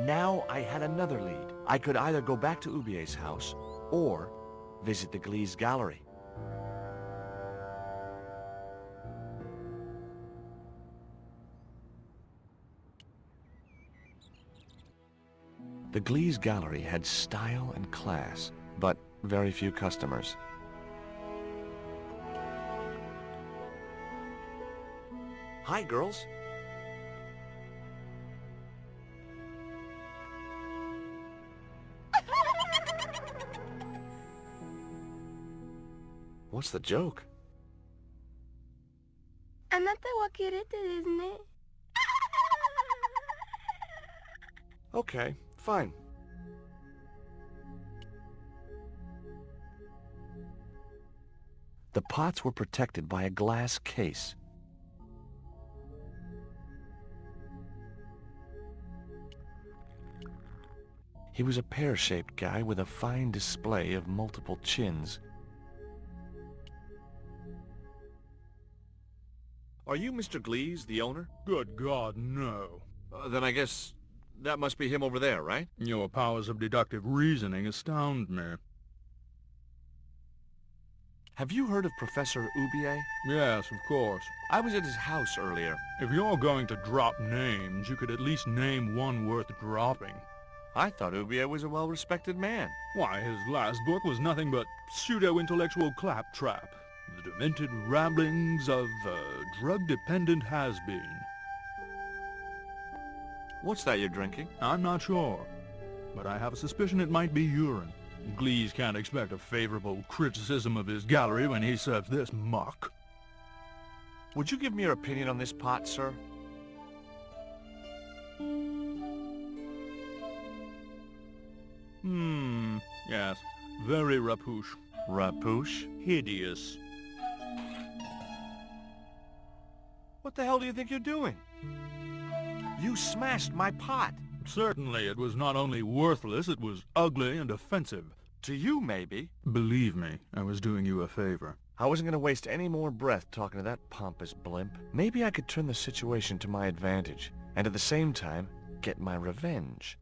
Now I had another lead. I could either go back to Ubier's house or visit the Glease gallery. The Glease gallery had style and class, but very few customers. Hi, girls. What's the joke? あなたはキレてですね。 Okay, fine. The pots were protected by a glass case. He was a pear-shaped guy with a fine display of multiple chins. Are you Mr. Glease, the owner? Good God, no. Then I guess that must be him over there, right? Your powers of deductive reasoning astound me. Have you heard of Professor Ubier? Yes, of course. I was at his house earlier. If you're going to drop names, you could at least name one worth dropping. I thought Ubier was a well-respected man. Why, his last book was nothing but pseudo-intellectual claptrap. The demented ramblings of a drug-dependent has-been. What's that you're drinking? I'm not sure, but I have a suspicion it might be urine. Glease can't expect a favorable criticism of his gallery when he serves this muck. Would you give me your opinion on this pot, sir? Yes. Very rapouche. Rapouche? Hideous. What the hell do you think you're doing? You smashed my pot. Certainly, it was not only worthless, it was ugly and offensive. To you, maybe. Believe me, I was doing you a favor. I wasn't going to waste any more breath talking to that pompous blimp. Maybe I could turn the situation to my advantage, and at the same time, get my revenge.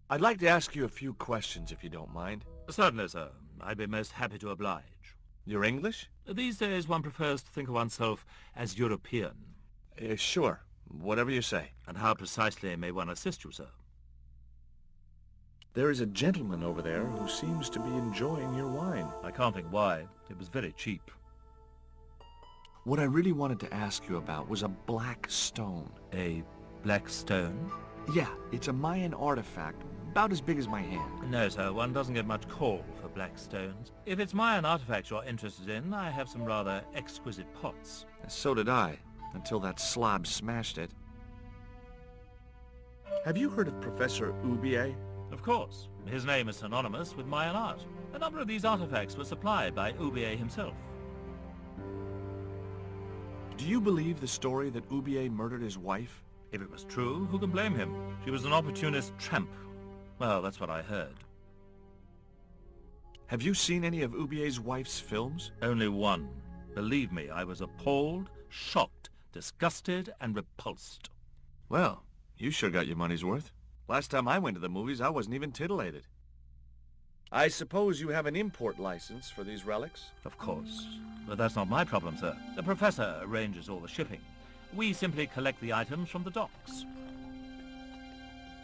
I'd like to ask you a few questions, if you don't mind. Certainly, sir. I'd be most happy to oblige. You're English? These days one prefers to think of oneself as European. Sure. Whatever you say. And how precisely may one assist you, sir? There is a gentleman over there who seems to be enjoying your wine. I can't think why. It was very cheap. What I really wanted to ask you about was a black stone. A black stone? Yeah, it's a Mayan artifact, about as big as my hand. No, sir. One doesn't get much call for black stones. If it's Mayan artifacts you're interested in, I have some rather exquisite pots. So did I, until that slob smashed it. Have you heard of Professor Ubier? Of course. His name is synonymous with Mayan art. A number of these artifacts were supplied by Ubier himself. Do you believe the story that Ubier murdered his wife? If it was true, who can blame him? She was an opportunist tramp. Well, that's what I heard. Have you seen any of Ubier's wife's films? Only one. Believe me, I was appalled, shocked, disgusted, and repulsed. Well, you sure got your money's worth. Last time I went to the movies, I wasn't even titillated. I suppose you have an import license for these relics? Of course. But that's not my problem, sir. The professor arranges all the shipping. We simply collect the items from the docks.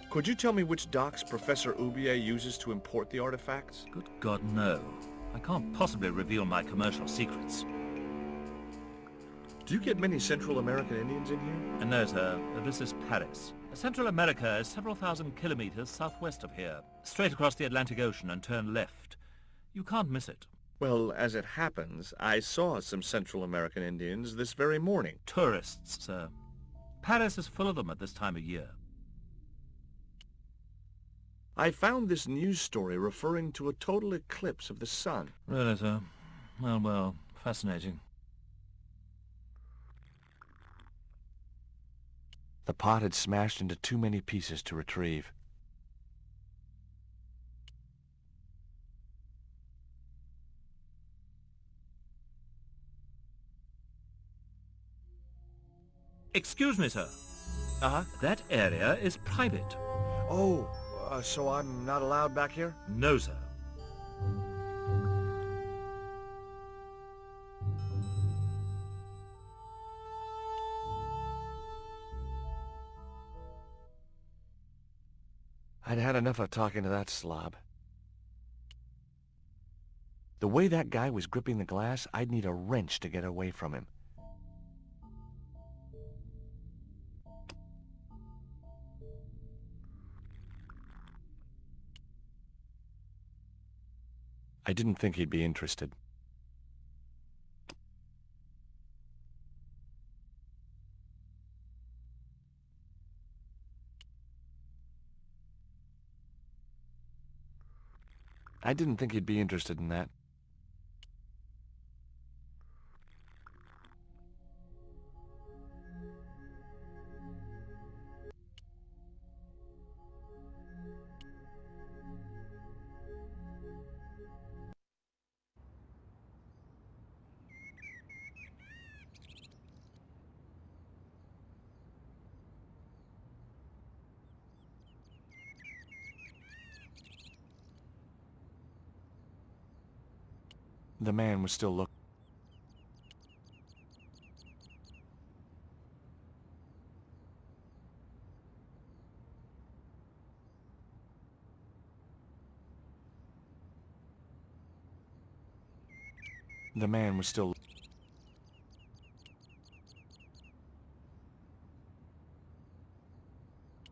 Could you tell me which docks Professor Ubier uses to import the artifacts? Good God, no. I can't possibly reveal my commercial secrets. Do you get many Central American Indians in here? No, sir. This is Paris. Central America is several thousand kilometers southwest of here. Straight across the Atlantic Ocean and turn left. You can't miss it. Well, as it happens, I saw some Central American Indians this very morning. Tourists, sir. Paris is full of them at this time of year. I found this news story referring to a total eclipse of the sun. Really, sir? Well, fascinating. The pot had smashed into too many pieces to retrieve. Excuse me, sir. Uh-huh. That area is private. Oh, so I'm not allowed back here? No, sir. I'd had enough of talking to that slob. The way that guy was gripping the glass, I'd need a wrench to get away from him. I didn't think he'd be interested. I didn't think he'd be interested in that. The man was still looking. The man was still...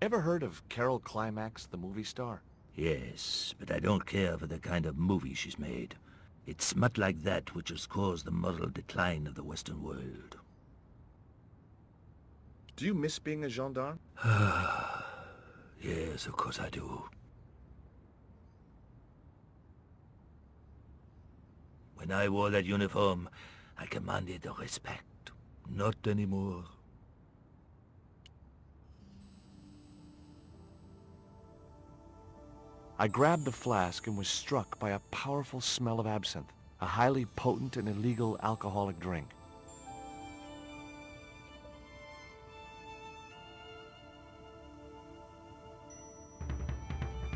Ever heard of Carol Climax, the movie star? Yes, but I don't care for the kind of movie she's made. It's smut like that which has caused the moral decline of the Western world. Do you miss being a gendarme? Yes, of course I do. When I wore that uniform, I commanded the respect. Not anymore. I grabbed the flask and was struck by a powerful smell of absinthe, a highly potent and illegal alcoholic drink.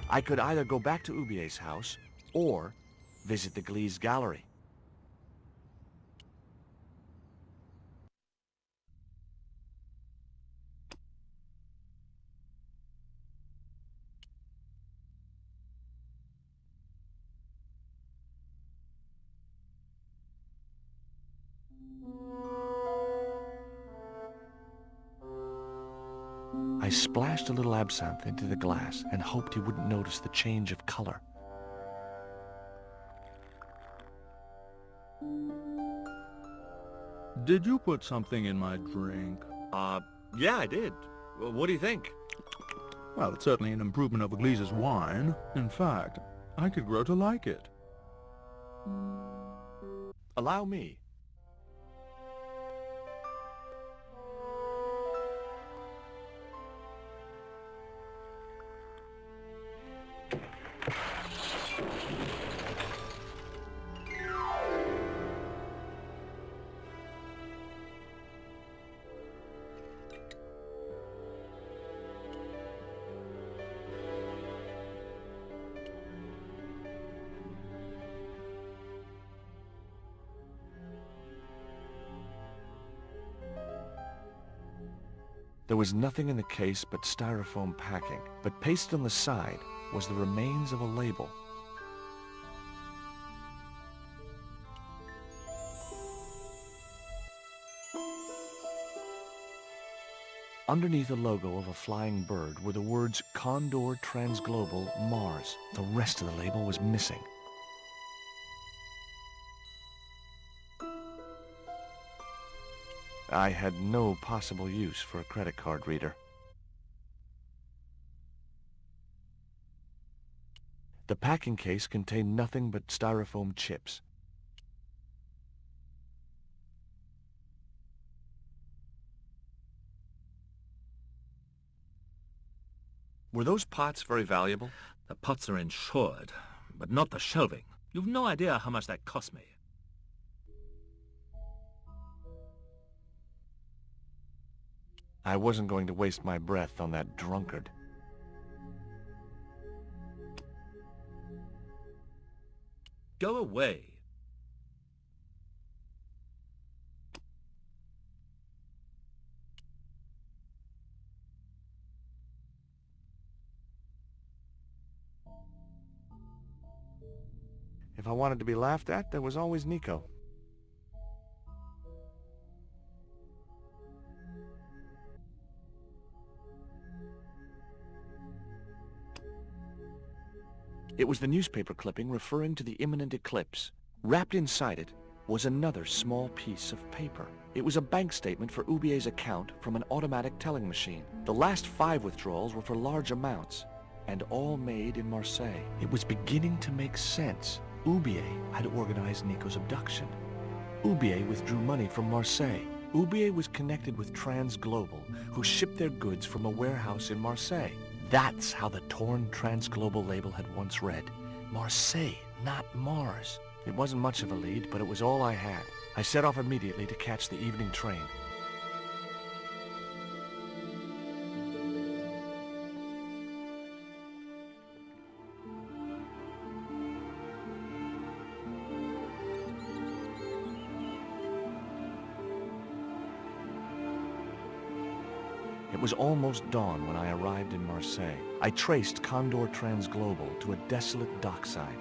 I could either go back to Ubier's house or visit the Glease gallery. I splashed a little absinthe into the glass and hoped he wouldn't notice the change of color. Did you put something in my drink? Yeah, I did. Well, what do you think? Well, it's certainly an improvement over Glease's wine. In fact, I could grow to like it. Allow me. There was nothing in the case but styrofoam packing, but pasted on the side was the remains of a label. Underneath the logo of a flying bird were the words Condor Transglobal Mars. The rest of the label was missing. I had no possible use for a credit card reader. The packing case contained nothing but styrofoam chips. Were those pots very valuable? The pots are insured, but not the shelving. You've no idea how much that cost me. I wasn't going to waste my breath on that drunkard. Go away. If I wanted to be laughed at, there was always Nico. It was the newspaper clipping referring to the imminent eclipse. Wrapped inside it was another small piece of paper. It was a bank statement for Ubier's account from an automatic telling machine. The last 5 withdrawals were for large amounts, and all made in Marseille. It was beginning to make sense. Ubier had organized Nico's abduction. Ubier withdrew money from Marseille. Ubier was connected with Transglobal, who shipped their goods from a warehouse in Marseille. That's how the torn Transglobal label had once read. Marseille, not Mars. It wasn't much of a lead, but it was all I had. I set off immediately to catch the evening train. It was almost dawn when I arrived in Marseille. I traced Condor Transglobal to a desolate dockside.